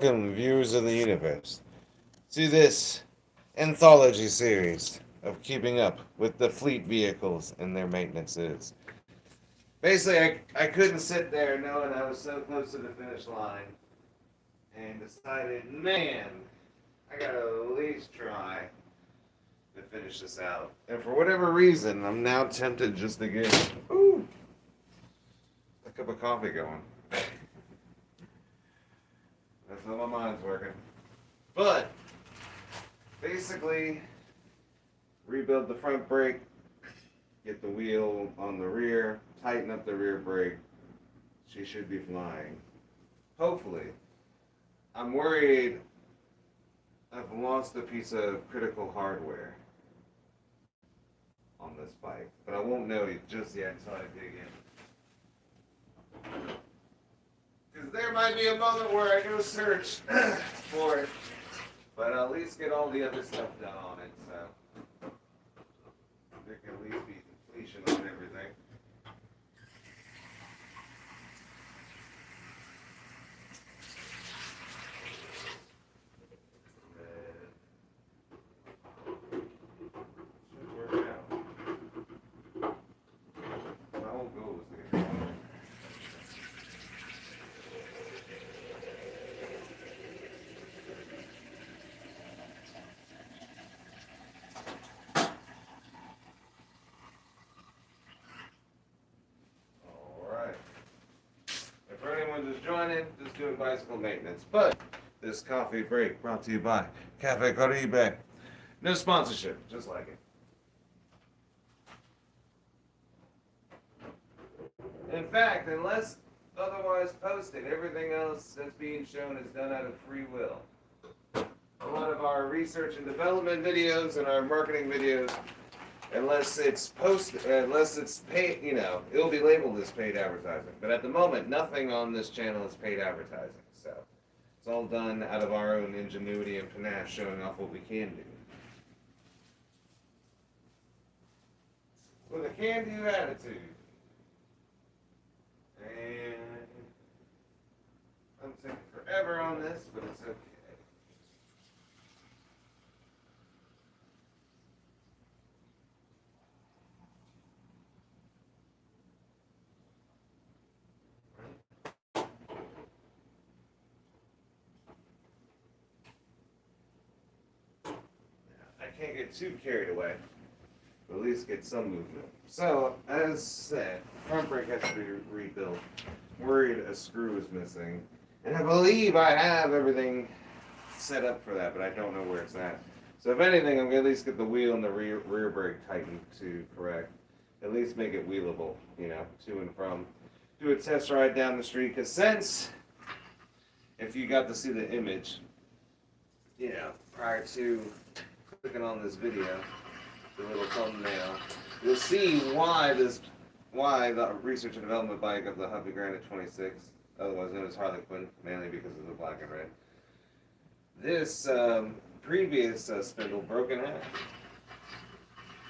Welcome, viewers of the universe, to this anthology series of keeping up with the fleet vehicles and their maintenances. Basically, I couldn't sit there knowing I was so close to the finish line and decided, man, I gotta at least try to finish this out. And for whatever reason, I'm now tempted just to get a cup of coffee going. That's how my mind's working. But basically, rebuild the front brake, get the wheel on the rear, tighten up the rear brake. She should be flying. Hopefully. I'm worried I've lost a piece of critical hardware on this bike, but I won't know it just yet until I dig in. Because there might be a moment where I go search for it, but I'll at least get all the other stuff done on it, so there can at least be completion on everything. Should work out. My whole goal is to get it. Alright. And for anyone just joining, just doing bicycle maintenance. But this coffee break brought to you by Cafe Caribe. No sponsorship, just like it. In fact, unless otherwise posted, everything else that's being shown is done out of free will. A lot of our research and development videos and our marketing videos, unless it's paid, it'll be labeled as paid advertising. But at the moment, nothing on this channel is paid advertising. So it's all done out of our own ingenuity and panache, showing off what we can do. With a can-do attitude. And I'm taking forever on this, but it's okay. I can't get too carried away, but at least get some movement. So, as said, front brake has to be rebuilt. Worried a screw is missing. And I believe I have everything set up for that, but I don't know where it's at. So if anything, I'm going to at least get the wheel and the rear brake tightened to correct. At least make it wheelable, to and from. Do a test ride down the street, because since, if you got to see the image, prior to clicking on this video, the little thumbnail, you'll see why the research and development bike of the Huffy Granite 26, otherwise known as Harlequin, mainly because of the black and red. This previous spindle broke in half,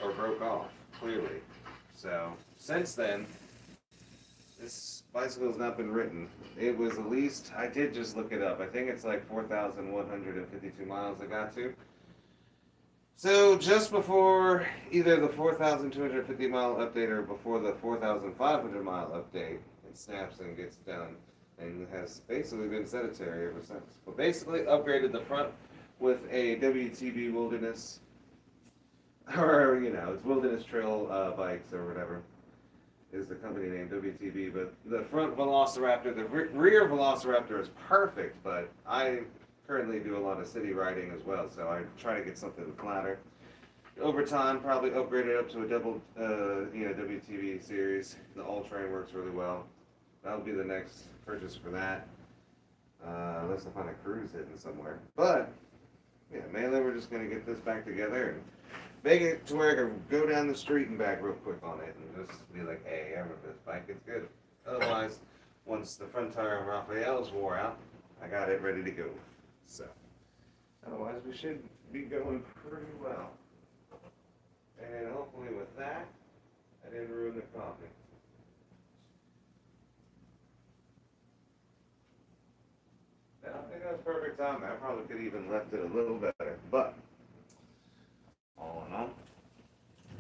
or broke off, clearly. So since then, this bicycle has not been written. It was at least, I did just look it up, I think it's like 4,152 miles I got to. So just before either the 4,250 mile update or before the 4,500 mile update, it snaps and gets done, and has basically been sedentary ever since. But basically upgraded the front with a WTB Wilderness, or it's Wilderness Trail Bikes or whatever is the company name, WTB. But the front Velociraptor, the rear Velociraptor is perfect, but I currently do a lot of city riding as well, so I try to get something flatter. Over time, probably upgrade it up to a double, WTV series. The all-terrain works really well. That'll be the next purchase for that, unless I find a cruise hidden somewhere. But yeah, mainly we're just gonna get this back together and make it to where I can go down the street and back real quick on it, and just be like, hey, I remember this bike. It's good. Otherwise, once the front tire on Raphael's wore out, I got it ready to go. So, otherwise we should be going pretty well. And hopefully with that, I didn't ruin the coffee. Now, think that was perfect time. I probably could have even left it a little better. But, all in all,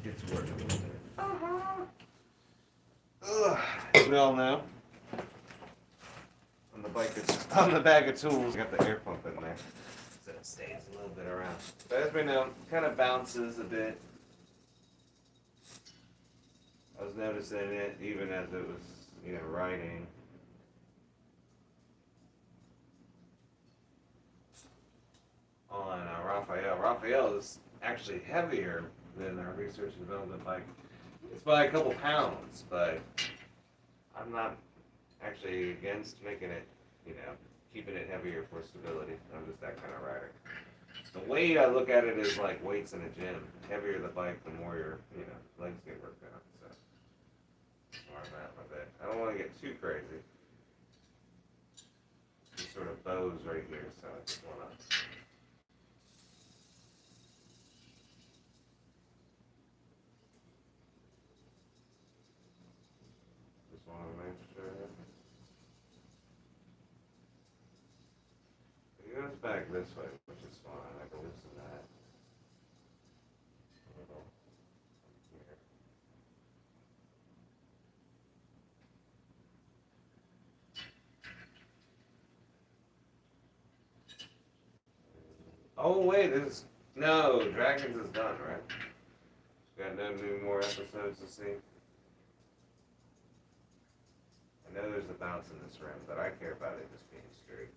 get to work a little bit. As we all know, on the bag of tools, got the air pump in there. So it stays a little bit around. But as we know, kind of bounces a bit. I was noticing it even as it was, riding. On Raphael is actually heavier than our research and development bike. It's by a couple pounds, but I'm not actually against making it, keeping it heavier for stability. I'm just that kind of rider. The weight I look at it is like weights in a gym. The heavier the bike, the more your, legs get worked out. So that's where I'm at with it. I don't want to get too crazy. Just sort of bows right here, so I just want to. Want to make sure it goes back this way, which is fine. I can loosen that a little here. Oh wait, no Dragons is done, right? Got no more episodes to see. I know there's a bounce in this rim, but I care about it just being straight.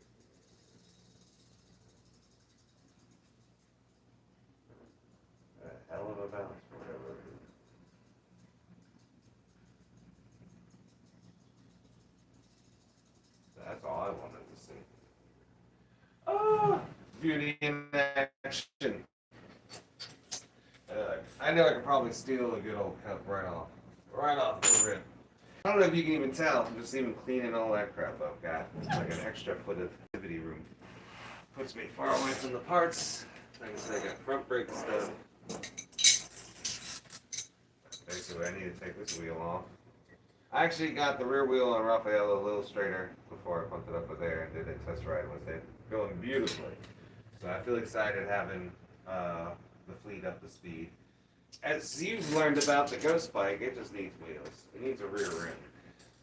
A hell of a bounce for whatever reason. That's all I wanted to see. Oh, beauty in action. I know I could probably steal a good old cup right off the rim. I don't know if you can even tell. I'm just even cleaning all that crap up, guy. It's like an extra foot of activity room. Puts me far away from the parts. Like I said, I got front brake stuff. Basically, I need to take this wheel off. I actually got the rear wheel on Raphael a little straighter before I pumped it up with there and did a test ride with it. Going beautifully. So I feel excited having the fleet up to speed. As you've learned about the Ghost bike, it just needs wheels. It needs a rear rim.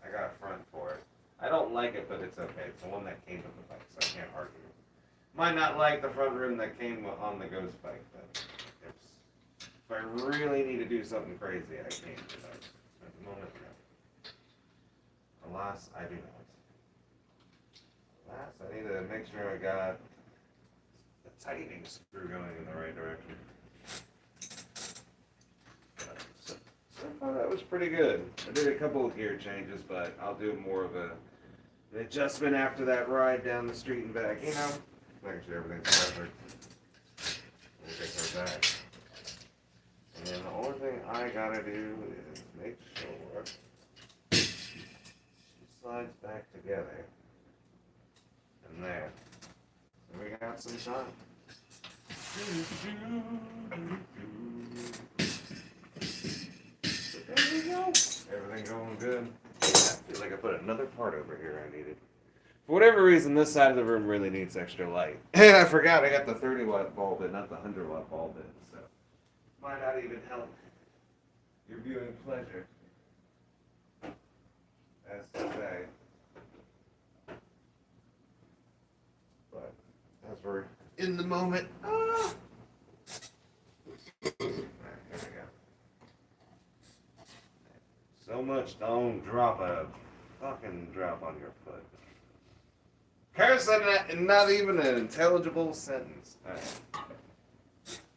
I got a front for it. I don't like it, but it's okay. It's the one that came with the bike, so I can't argue. Might not like the front rim that came on the Ghost bike, but if I really need to do something crazy, I can do that. At the moment, no. Alas, I do not. Alas, I need to make sure I got the tightening screw going in the right direction. So far, that was pretty good. I did a couple of gear changes, but I'll do more of an adjustment after that ride down the street and back. Making sure everything's perfect. We'll take her back. And then the only thing I gotta do is make sure she slides back together. And there. So we got some time. There we go. Everything going good. I feel like I put another part over here I needed. For whatever reason, this side of the room really needs extra light. And I forgot I got the 30-watt bulb in, not the 100-watt bulb in. So might not even help your viewing pleasure. As to say. But as we're in the moment. Alright, here we go. So much don't drop a fucking drop on your foot. Curse and not even an intelligible sentence. Alright.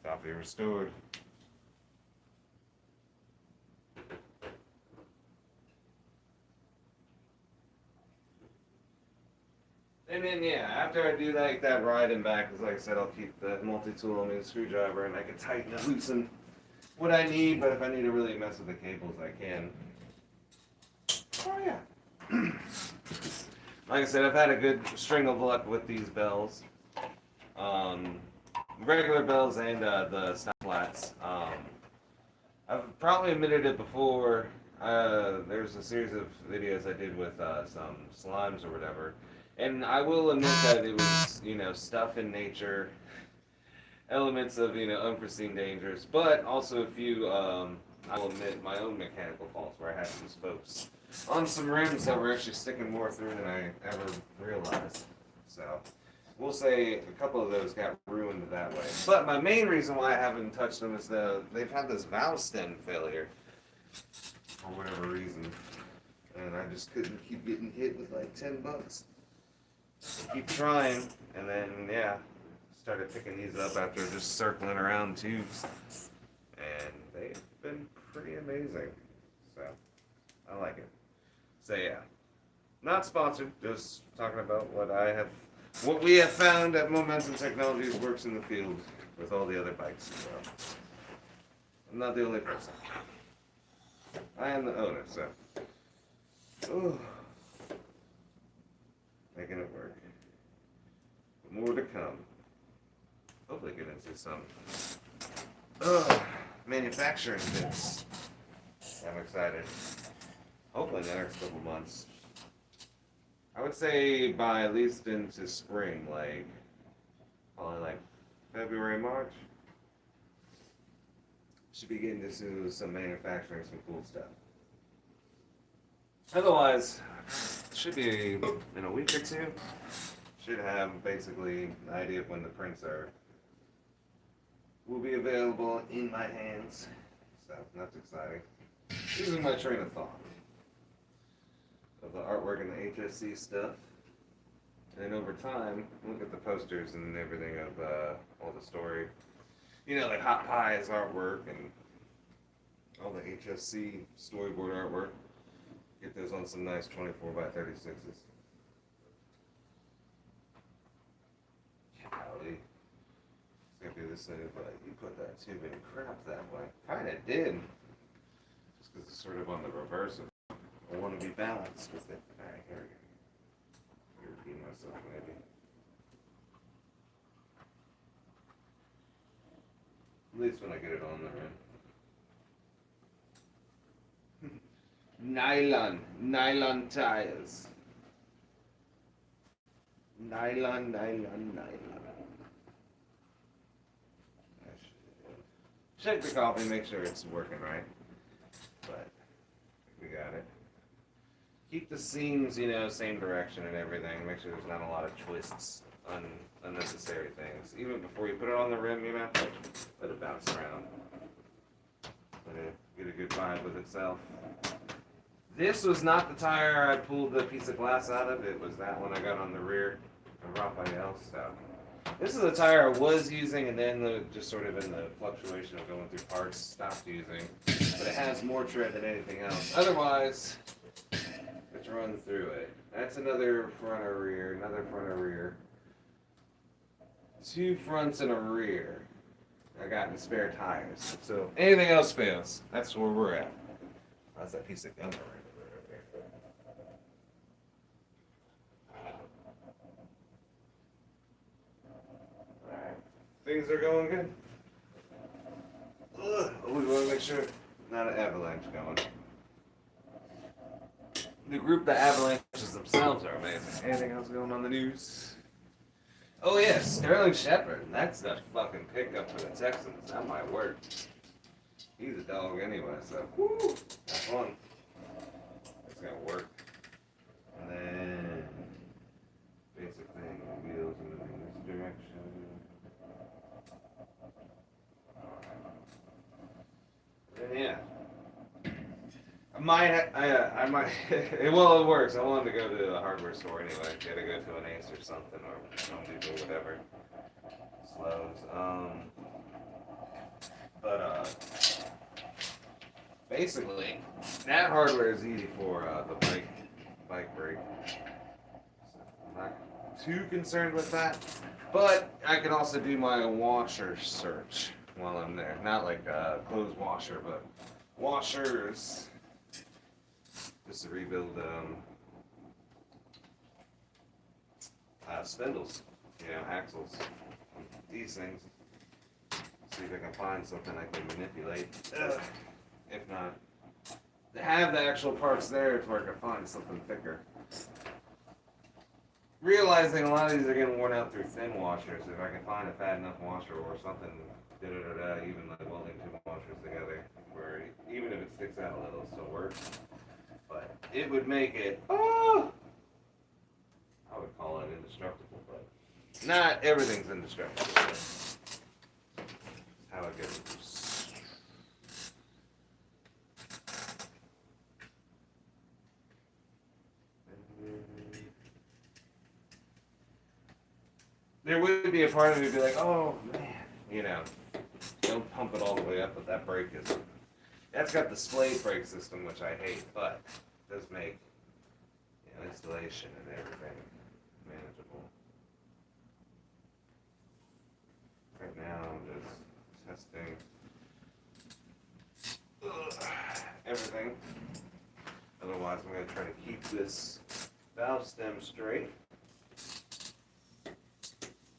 Copy restored. And then yeah, after I do that ride and back, because like I said, I'll keep the multi-tool on me, the screwdriver, and I can tighten and loosen what I need, but if I need to really mess with the cables, I can. Oh yeah. Like I said, I've had a good string of luck with these bells. Regular bells and the snap flats. I've probably admitted it before. There's a series of videos I did with some slimes or whatever. And I will admit that it was, stuff in nature, elements of, unforeseen dangers, but also a few, I will admit, my own mechanical faults where I had some spokes on some rims that were actually sticking more through than I ever realized. So, we'll say a couple of those got ruined that way. But my main reason why I haven't touched them is they've had this valve stem failure for whatever reason. And I just couldn't keep getting hit with like $10. Keep trying, and then, yeah, started picking these up after just circling around tubes. And they've been pretty amazing. So, I like it. So, yeah. Not sponsored, just talking about what we have found at Momentum Technologies works in the field with all the other bikes. So, I'm not the only person. I am the owner, so. Ooh. Making it work. More to come. Hopefully get into some manufacturing bits. I'm excited. Hopefully in the next couple months. I would say by at least into spring, like probably like February, March. Should be getting into some manufacturing, some cool stuff. Otherwise, should be in a week or two. Should have basically an idea of when the prints will be available in my hands. So that's exciting. This is my train of thought of the artwork and the HSC stuff. And over time, look at the posters and everything of all the story. Like Hot Pie's artwork and all the HSC storyboard artwork. Get those on some nice 24x36s. Golly. It's gonna be this thing, but you put that tube in crap that way. Kinda did. Just because it's sort of on the reverse of I want to be balanced with it. Alright, here we go. Repeat myself maybe. At least when I get it on the rim. Nylon tires. Nylon. Check the coffee, make sure it's working right. But we got it. Keep the seams, same direction and everything. Make sure there's not a lot of twists, unnecessary things. Even before you put it on the rim, let it bounce around. Let it get a good vibe with itself. This was not the tire I pulled the piece of glass out of. It was that one I got on the rear of Raphael. So this is a tire I was using, and then just sort of in the fluctuation of going through parts, stopped using. But it has more tread than anything else. Otherwise, let's run through it. That's another front or rear, another front or rear. 2 fronts and a rear. I got in spare tires. So anything else fails. That's where we're at. That's that piece of gum right there. Alright. Things are going good. We want to make sure not an avalanche going. The group, the avalanches themselves are amazing. Anything else going on the news? Oh yes, Sterling Shepard. That's the fucking pickup for the Texans. That might work. He's a dog anyway, so woo, that's fun. It's gonna work. And then basically wheels moving in this direction. And yeah. I might, well, it works. I wanted to go to the hardware store anyway. Gotta go to an Ace or something, or Home Depot, whatever. Slows. Basically, that hardware is easy for the bike brake. So I'm not too concerned with that. But I can also do my washer search while I'm there. Not like a clothes washer, but washers. Just to rebuild spindles, axles, these things. See if I can find something I can manipulate. If not, to have the actual parts there to where I can find something thicker. realizing a lot of these are getting worn out through thin washers. If I can find a fat enough washer or something, even like welding two washers together, where even if it sticks out a little, it'll still work. But it would make it, I would call it indestructible, but not everything's indestructible. That's how it goes. There would be a part of me be like, oh man, don't pump it all the way up, but that brake is, that's got the splayed brake system, which I hate, but it does make installation and everything manageable. Right now I'm just testing everything. Otherwise I'm going to try to keep this valve stem straight.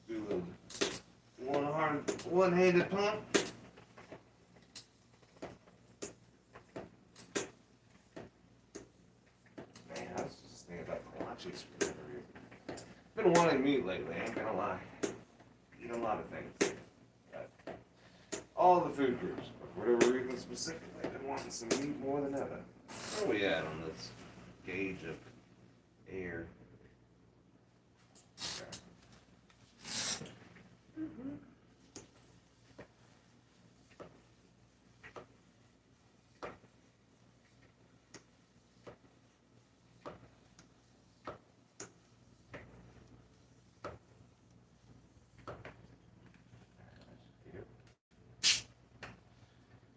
Do a one-handed pump. Man, I was just thinking about kolaches for whatever reason. Been wanting meat lately, I ain't gonna lie. Eat a lot of things. But all the food groups, but for whatever reason specifically, I've been wanting some meat more than ever. Where are we at on this gauge of air? Okay.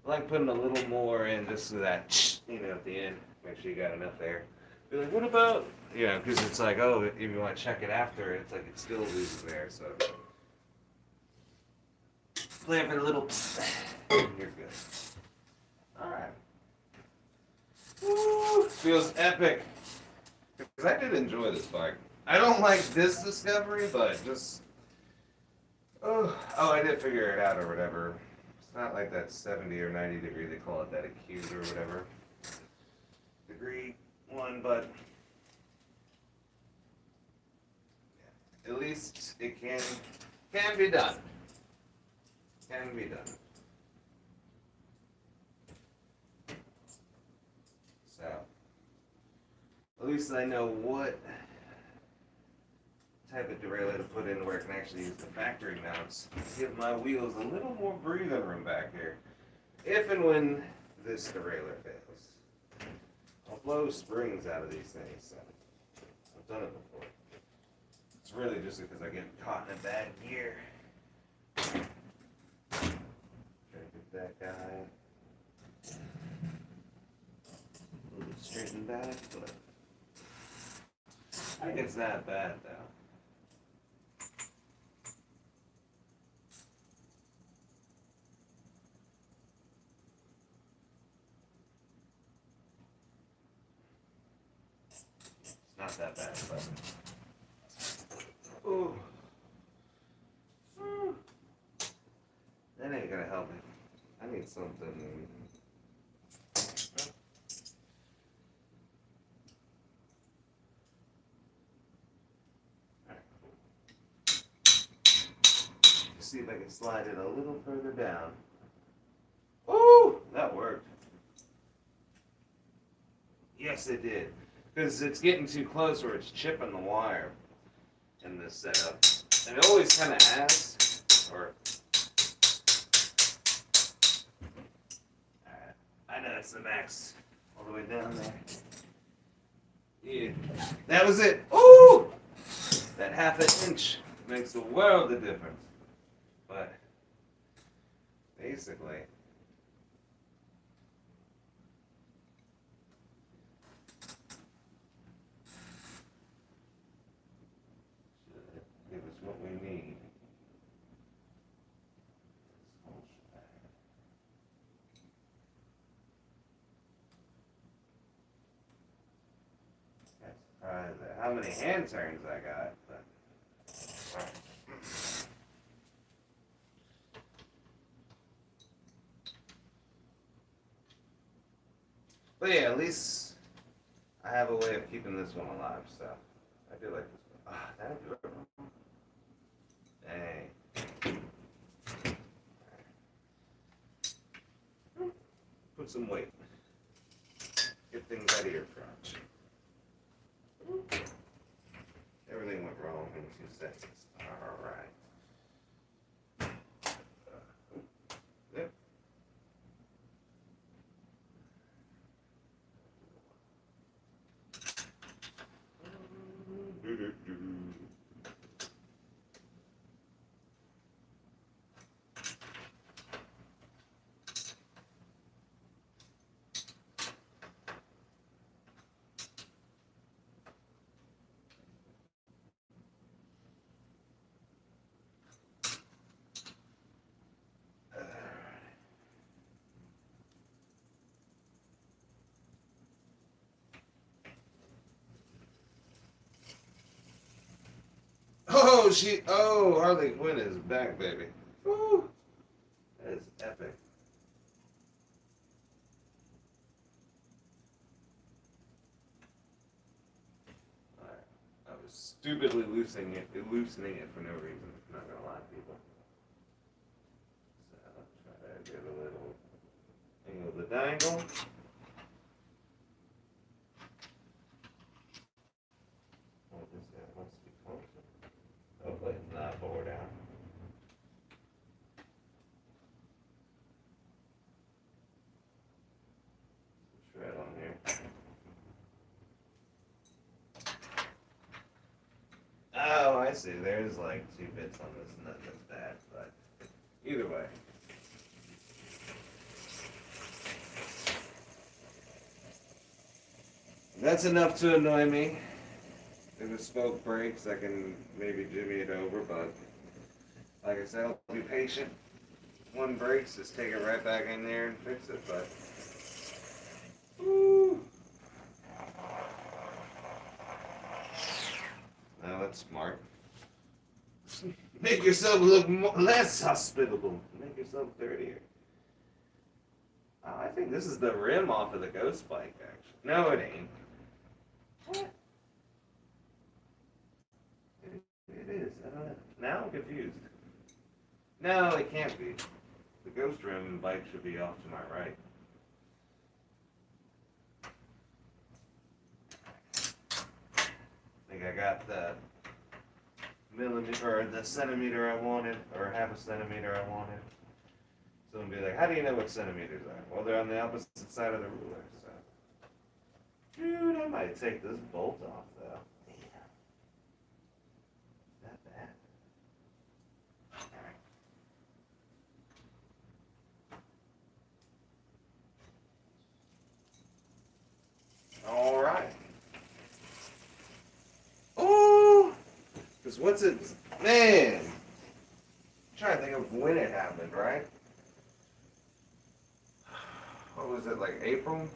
I like putting a little more in just so that, at the end, make sure you got enough there. Be like, what about, because it's like, oh, if you want to check it after, it's like it still loses there, so. Play for a little, and you're good. Alright. Woo, feels epic. Because I did enjoy this bike. I don't like this discovery, but just, I did figure it out or whatever. It's not like that 70 or 90 degree, they call it that acute or whatever. Degree one, but at least it can be done. Can be done. So, at least I know what type of derailleur to put in where I can actually use the factory mounts to give my wheels a little more breathing room back here. If and when this derailleur fails. I'll blow springs out of these things, so I've done it before. It's really just because I get caught in a bad gear. Try to get that guy a little bit straightened back, but I think it's that bad though. Not that bad, but ooh. That ain't gonna help me. I need something. See if I can slide it a little further down. Ooh, that worked. Yes, it did. Because it's getting too close where it's chipping the wire in this setup. And it always kind of has. Alright, I know it's the max. All the way down there. Yeah. That was it. Ooh! That half an inch makes a world of difference. But, basically, give us what we need. That's surprised at how many hand turns I got, but yeah, at least I have a way of keeping this one alive, so I do like this one. I do it wrong? Dang. Put some weight. Get things out of your crotch. Everything went wrong in 2 seconds. Alright. Yep. Harley Quinn is back, baby. Woo! That is epic. Alright. I was stupidly loosening it for no reason. I'm not gonna lie to people. So I'll try to get a little angle of the dangle. Oh, this guy wants to be closer. Hopefully it's not forward down. Shred on here. Oh, I see. There's like 2 bits on this nut. That's bad, but either way. That's enough to annoy me. If the smoke breaks, I can maybe jimmy it over, but like I said, I'll be patient. One breaks, just take it right back in there and fix it, but woo. Now that's smart. Make yourself look less hospitable. Make yourself dirtier. Oh, I think this is the rim off of the ghost bike, actually. No, it ain't. What? It is. I don't know. Now I'm confused. No, it can't be. The ghost rim bike should be off to my right. I think I got the millimeter or the centimeter I wanted, or half a centimeter I wanted. Someone be like, how do you know what centimeters are? Well, they're on the opposite side of the ruler, so. Dude, I might take this bolt off, though. Damn. Not bad. All right. Oh! Because what's it? Man! I'm trying to think of when it happened, right? What was it, like April?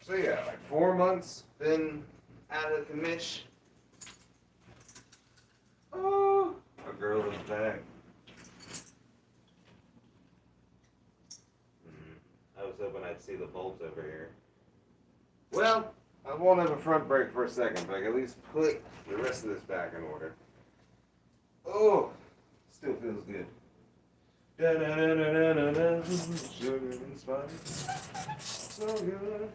So yeah, like 4 months, been out of the commish. Oh, our girl is back. I was hoping I'd see the bolts over here. Well, I won't have a front brake for a second, but I can at least put the rest of this back in order. Oh, still feels good. Da da da da da da da. Sugar and spice, so good.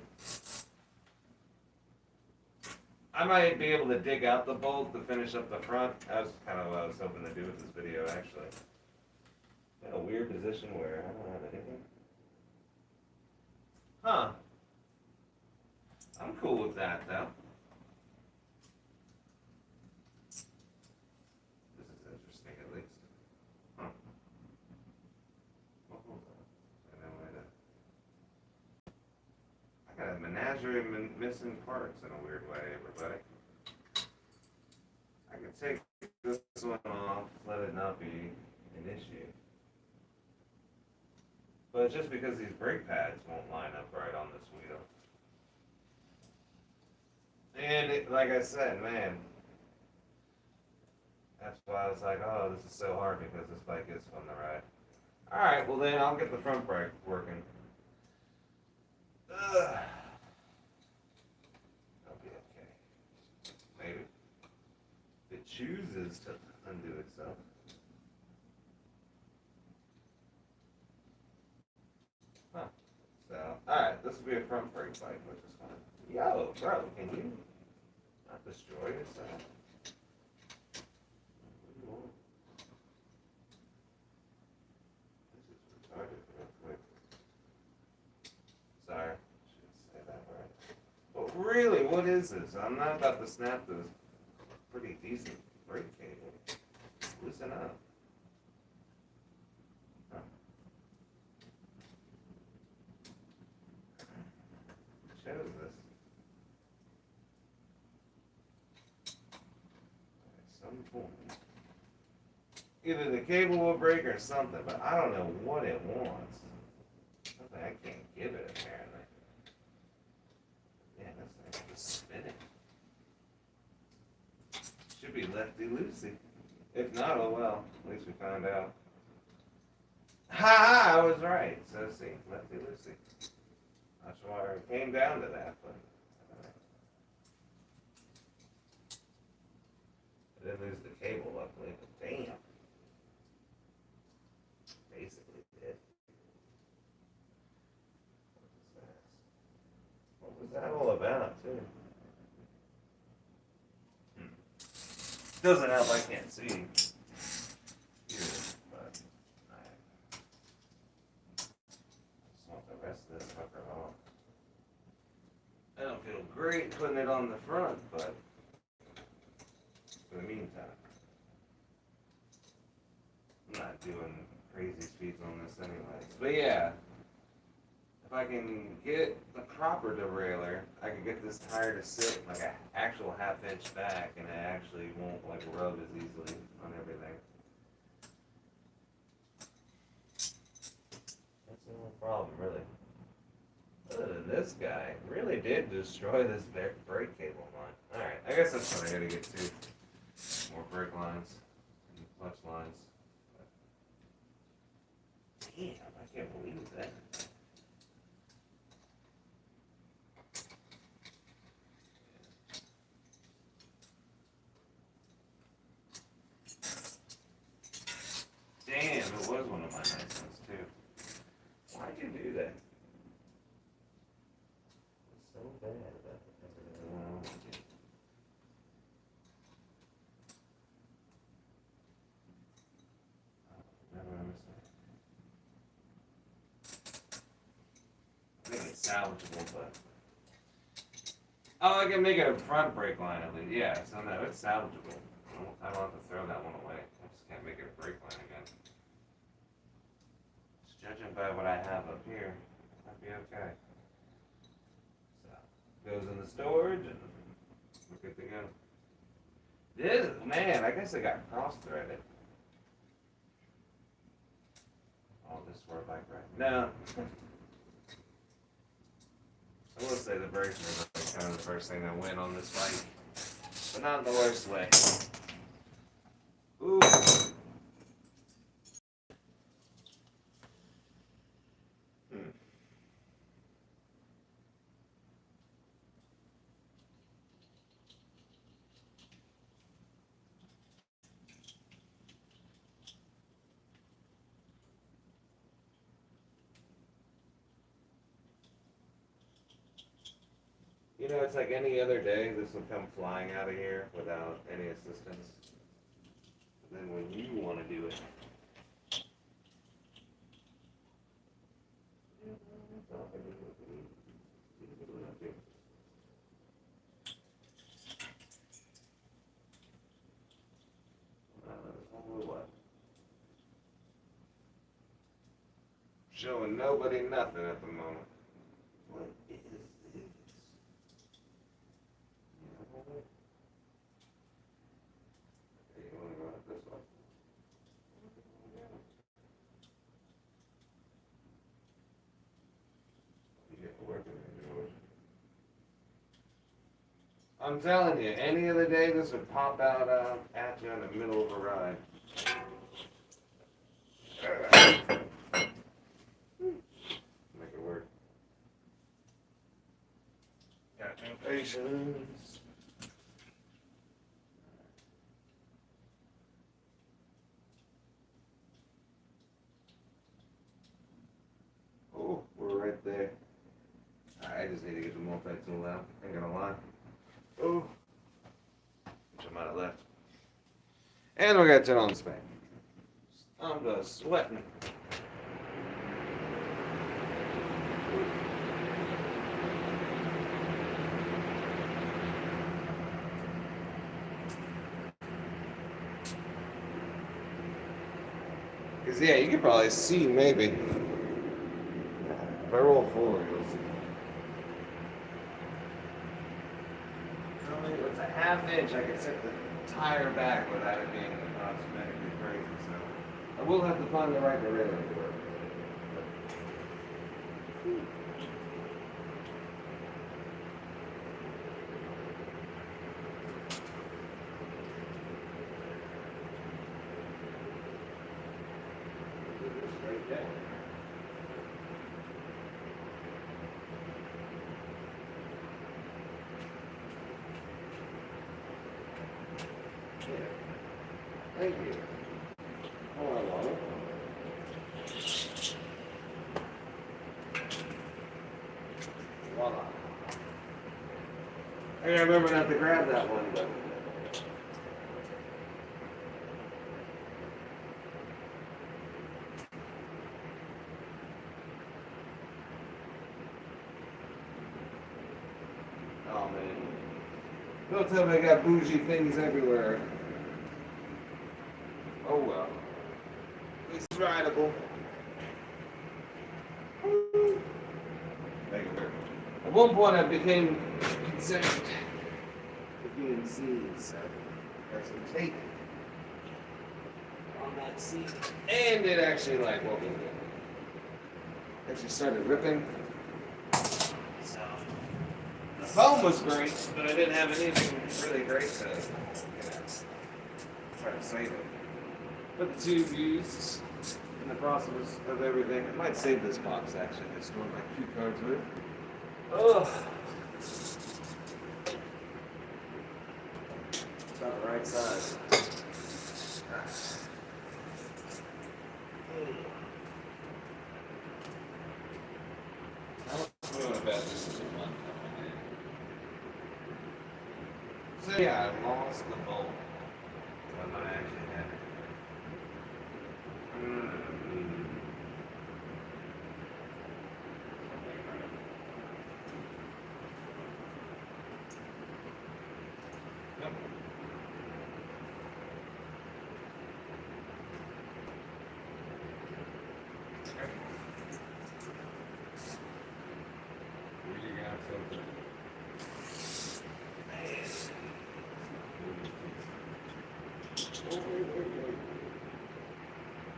I might be able to dig out the bolt to finish up the front. That's kind of what I was hoping to do with this video, actually. In a weird position where I don't have anything. Huh. I'm cool with that, though. This is interesting, at least. Huh. Well, hold on. I got a menagerie of missing parts in a weird way, everybody. I can take this one off, let it not be an issue. But just because these brake pads won't line up right on this wheel. And like I said, man, that's why I was like, oh, this is so hard because this bike is fun to ride. Alright, well then I'll get the front brake working. Ugh. I'll be okay. chooses to undo itself. Huh. So, alright, this will be a front brake light, which is fine. Yo, bro, can you not destroy yourself? What do you want? This is retarded real quick. Sorry, shouldn't say that right. But really, what is this? I'm not about to snap this pretty decent brake cable. Loosen up. Huh. Shows this. At some point. Either the cable will break or something, but I don't know what it wants. Something I can't give it, apparently. Yeah, this thing's just spinning. Should be lefty-loosey. If not, oh well. At least we found out. Ha! I was right. So see, lefty-loosey. Not sure why it came down to that, but I didn't lose the cable, luckily. But damn. Basically did. What was that all about, too? Doesn't help, I can't see. Here, but I just want the rest of this fucker off. I don't feel great putting it on the front, but for the meantime, I'm not doing crazy speeds on this anyways. But yeah, if I can get the proper derailleur, I can get this tire to sit like an actual half-inch back, and it actually won't like rub as easily on everything. That's the only problem, really. Other than this guy, really did destroy this brake cable line. Alright, I guess that's what I gotta get to. More brake lines and clutch lines. Damn, I can't believe that. Damn, it was one of my nice ones too. Why'd you do that? It's so bad about everything going on with you. Never understand. I think it's salvageable, but oh, I can make it a front brake line at least. Yeah, so no, it's salvageable. I don't have to throw that one away. I just can't make it a brake line again. Just judging by what I have up here, might be okay. So, goes in the storage and we're good to go. This, man, I guess it got cross-threaded. Oh, this worked like right. No. I will say the brakes were like kind of the first thing that went on this bike. But not in the worst way. Ooh. You know, it's like any other day, this will come flying out of here without any assistance. And then when you want to do it, what? Showing nobody nothing at the moment. What is this? You want to go up this way? You get to work in George. I'm telling you, any other day this would pop out at you in the middle of a ride. Make it work. Got no patience. multi-tool out. Ain't gonna lie. Oh, which I might have left. And we got to turn on the fan. I'm just sweating. Because, yeah, you can probably see maybe. If I roll forward, you'll see. Only with a half inch, I can set the tire back without it being automatically crazy. So I will have to find the right derailleur for it. Straight down. Thank you. Oh, I love it. Voila. I gotta remember not to grab that one, but. Oh man. Don't tell me I got bougie things everywhere. Oh well. It's rideable. At one point I became concerned with being seen, so got some tape on that seat. And it actually like what was it? Actually started ripping. So the foam was great, but I didn't have anything really great to try to save it. But the tube used in the process of everything. I might save this box actually to store my cue cards with. Oh, it's not the right size. I'm going to bet this is a one coming in. So yeah, I lost the bolt when I actually had it.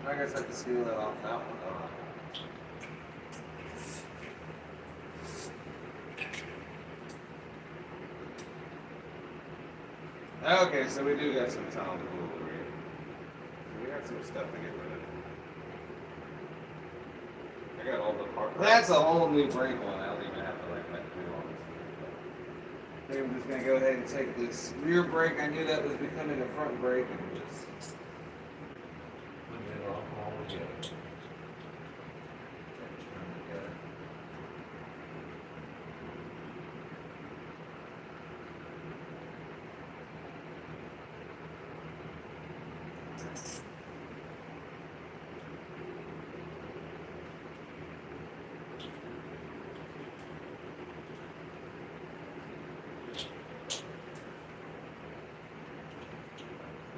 I guess I have to steal that off that one. Okay, so we do got some tomfoolery. We got some stuff to get rid of. I got all the parts. That's a whole new brake one. I don't even have to like do all this. I think I'm just gonna go ahead and take this rear brake. I knew that was becoming a front brake and just put it all together.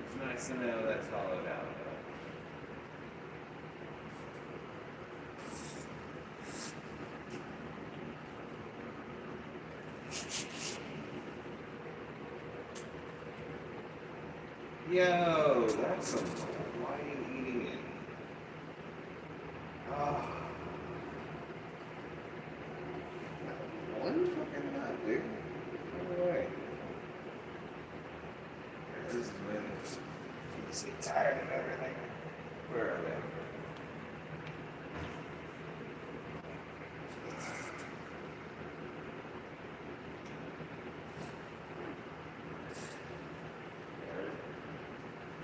It's nice to know that's hollowed out. Yo, that's some. Why are you eating it? Oh. One fucking nut, dude. No way. This is when you just get tired of everything. Where are they?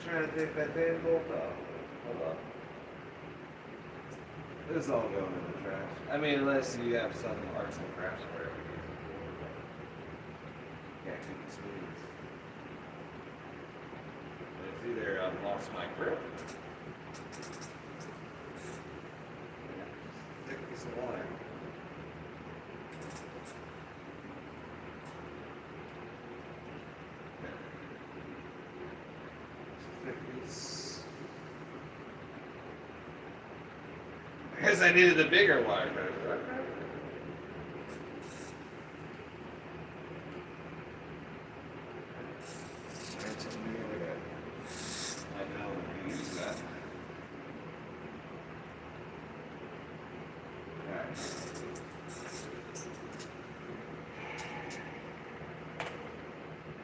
Trying to take that damn bolt off. Hold on. This is all going in the trash. I mean, unless you have some arts and crafts where can't keep the speeds. It's either I've lost my grip. Thick piece of wire. Thick piece. I guess I needed the bigger wire, but okay. I know we use that. Okay.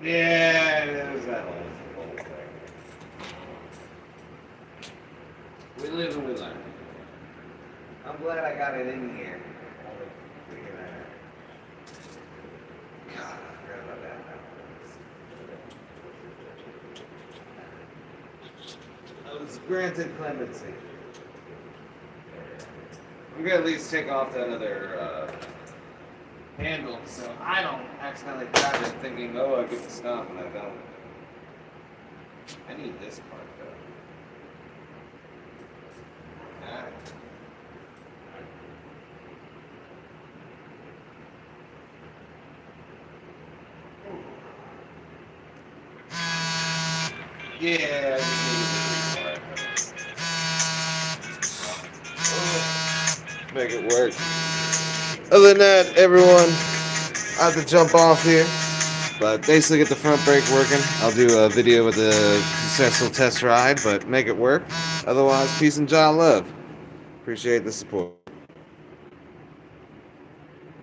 Yeah, there's that whole thing. We live and we learn. I'm glad I got it in here. God, I forgot about that. I was granted clemency. I'm gonna at least take off that other handle so I don't accidentally grab it thinking, oh, I get to stop, and I don't. I need this part though. Alright. Yeah, I just needed the make it work. Other than that, everyone, I have to jump off here. But basically get the front brake working. I'll do a video with a successful test ride, but make it work. Otherwise, peace and John love. Appreciate the support.